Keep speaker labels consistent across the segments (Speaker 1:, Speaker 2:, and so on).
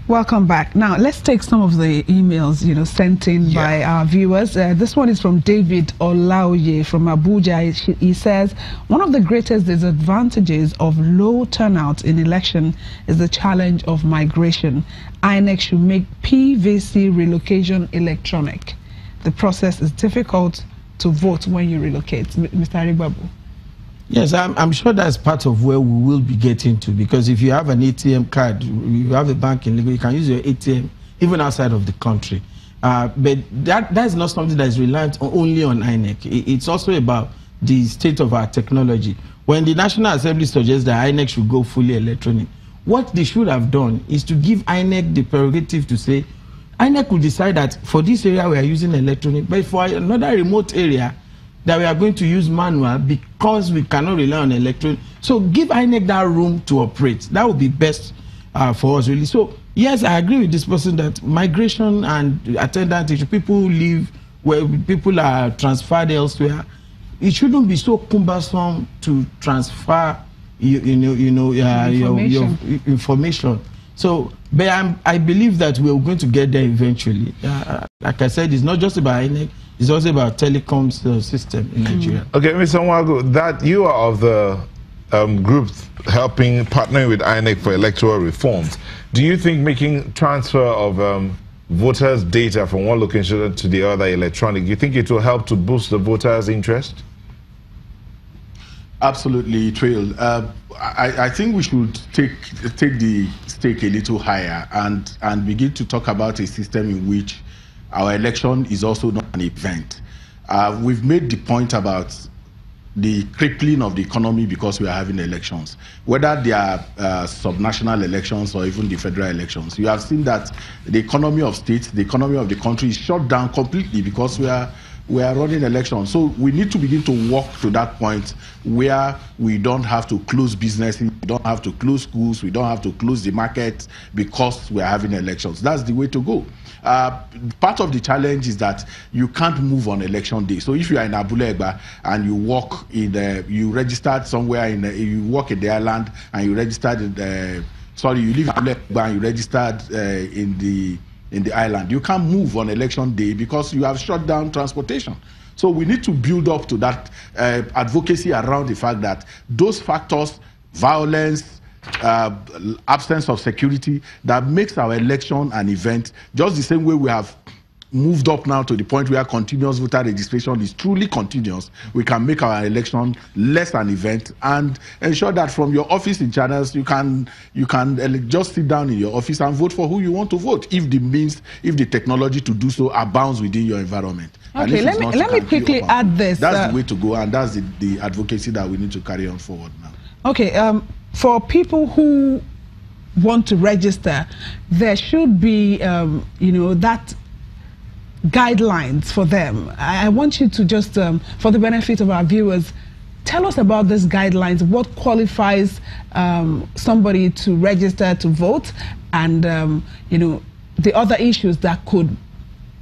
Speaker 1: Welcome back. Now, let's take some of the emails, sent in by our viewers. This one is from David Olaoye from Abuja. He says, one of the greatest disadvantages of low turnout in election is the challenge of migration. INEC should make PVC relocation electronic. The process is difficult to vote when you relocate. Mr. Arigbabu.
Speaker 2: Yes, I'm sure that's part of where we will be getting to, because if you have an ATM card, you have a bank in Lagos, you can use your ATM even outside of the country. But that's not something that is reliant only on INEC. It's also about the state of our technology. When the National Assembly suggests that INEC should go fully electronic, what they should have done is to give INEC the prerogative to say, INEC will decide that for this area we are using electronic, but for another remote area, that we are going to use manual because we cannot rely on electronic. So give INEC that room to operate. That would be best for us, really. So, yes, I agree with this person that migration and attendant issue, people who live where people are transferred elsewhere, it shouldn't be so cumbersome to transfer your information. So, but I believe that we're going to get there eventually. Like I said, it's not just about INEC. It's also about telecoms system in Nigeria.
Speaker 3: Okay, Mr. Nwagu, that you are of the group partnering with INEC for electoral reforms. Do you think making transfer of voters' data from one location to the other electronic, do you think it will help to boost the voters' interest?
Speaker 4: Absolutely, it will. I think we should take the stake a little higher and begin to talk about a system in which our election is also not an event. We've made the point about the crippling of the economy because we are having elections, whether they are subnational elections or even the federal elections. You have seen that the economy of states, the economy of the country is shut down completely because we are running elections. So we need to begin to walk to that point where we don't have to close businesses, we don't have to close schools, we don't have to close the market because we are having elections. That's the way to go. Part of the challenge is that you can't move on election day. So if you are in Abule Egba and you walk in you registered somewhere you walk in the island and you registered in you live in Abule Egba and you registered in the island, you can't move on election day because you have shut down transportation. So we need to build up to that advocacy around the fact that those factors, violence, absence of security, that makes our election an event, just the same way we have moved up now to the point where continuous voter registration is truly continuous. We can make our election less an event and ensure that from your office in channels you can just sit down in your office and vote for who you want to vote if the technology to do so abounds within your environment.
Speaker 1: Okay, let me quickly add this.
Speaker 4: That's the way to go, and that's the advocacy that we need to carry on forward now.
Speaker 1: Okay, for people who want to register, there should be that guidelines for them. I want you to just, for the benefit of our viewers, tell us about these guidelines. What qualifies somebody to register to vote, and the other issues that could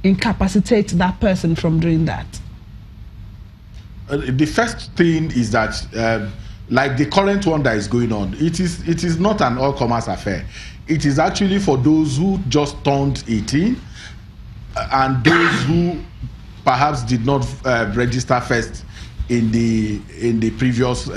Speaker 1: incapacitate that person from doing that.
Speaker 4: The first thing is that, like the current one that is going on, it is not an all-comers affair. It is actually for those who just turned 18 and those who perhaps did not register first in the previous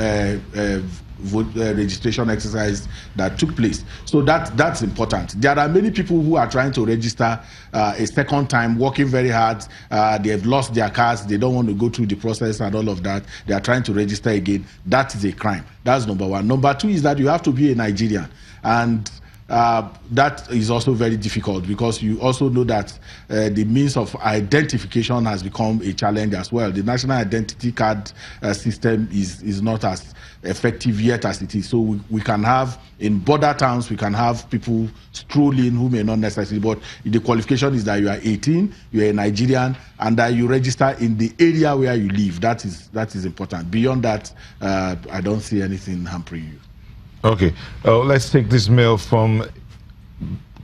Speaker 4: vote registration exercise that took place. So that's important. There are many people who are trying to register a second time, working very hard. They have lost their cards. They don't want to go through the process and all of that. They are trying to register again. That is a crime. That's number one. Number two is that you have to be a Nigerian, and that is also very difficult because you also know that the means of identification has become a challenge as well. The national identity card system is not as effective yet as it is. So we can have, in border towns, we can have people strolling who may not necessarily, but the qualification is that you are 18, you are a Nigerian, and that you register in the area where you live. That is important. Beyond that, I don't see anything hampering you.
Speaker 3: Okay, let's take this mail from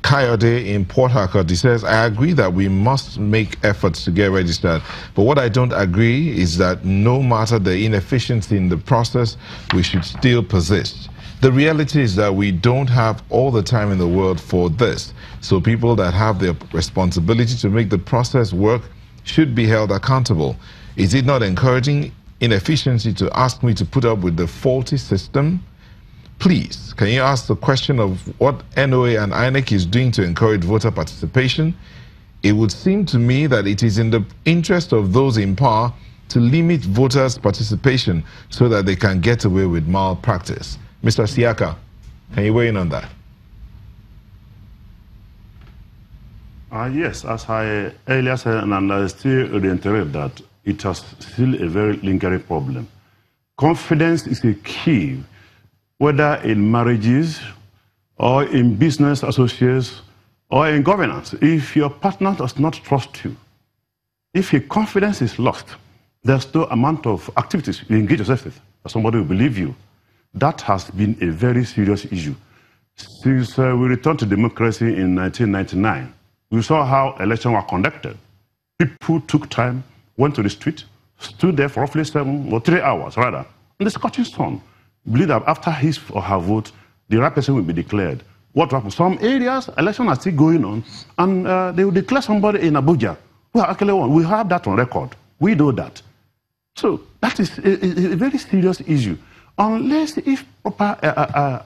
Speaker 3: Kayode in Port Harcourt. He says, I agree that we must make efforts to get registered, but what I don't agree is that no matter the inefficiency in the process, we should still persist. The reality is that we don't have all the time in the world for this. So people that have the responsibility to make the process work should be held accountable. Is it not encouraging inefficiency to ask me to put up with the faulty system? Please, can you ask the question of what NOA and INEC is doing to encourage voter participation? It would seem to me that it is in the interest of those in power to limit voters' participation so that they can get away with malpractice. Mr. Siaka, can you weigh in on that?
Speaker 5: Yes, as I earlier said, and I still reiterate that it is still a very lingering problem. Confidence is a key, whether in marriages or in business associates or in governance. If your partner does not trust you, if your confidence is lost, there's no amount of activities you engage yourself with, or somebody will believe you. That has been a very serious issue. Since we returned to democracy in 1999, we saw how elections were conducted. People took time, went to the street, stood there for roughly 3 hours, rather. And the scorching sun believed that after his or her vote, the right person will be declared. What happened? Some areas, elections are still going on, and they will declare somebody in Abuja. Well, actually, we have that on record. We know that. So that is a very serious issue. Unless if proper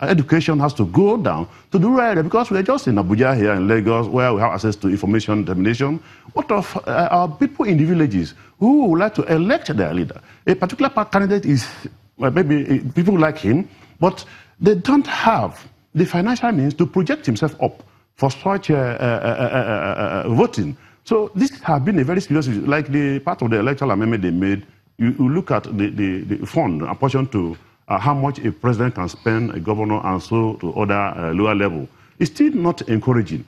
Speaker 5: education has to go down to the rural area, because we're just in Abuja here in Lagos, where we have access to information dissemination. What of our people in the villages who would like to elect their leader? A particular candidate is, maybe people like him, but they don't have the financial means to project himself up for such voting. So this has been a very serious issue. Like the part of the electoral amendment they made, you look at the fund apportioned to how much a president can spend, a governor, and so to other lower level. It's still not encouraging.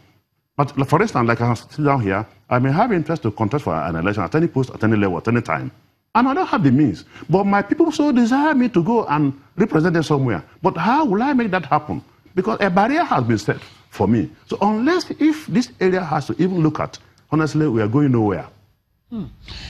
Speaker 5: But for instance, like I sit down here, I may have interest to contest for an election at any post, at any level, at any time. And I don't have the means. But my people so desire me to go and represent them somewhere. But how will I make that happen? Because a barrier has been set for me. So unless if this area has to even look at, honestly, we are going nowhere.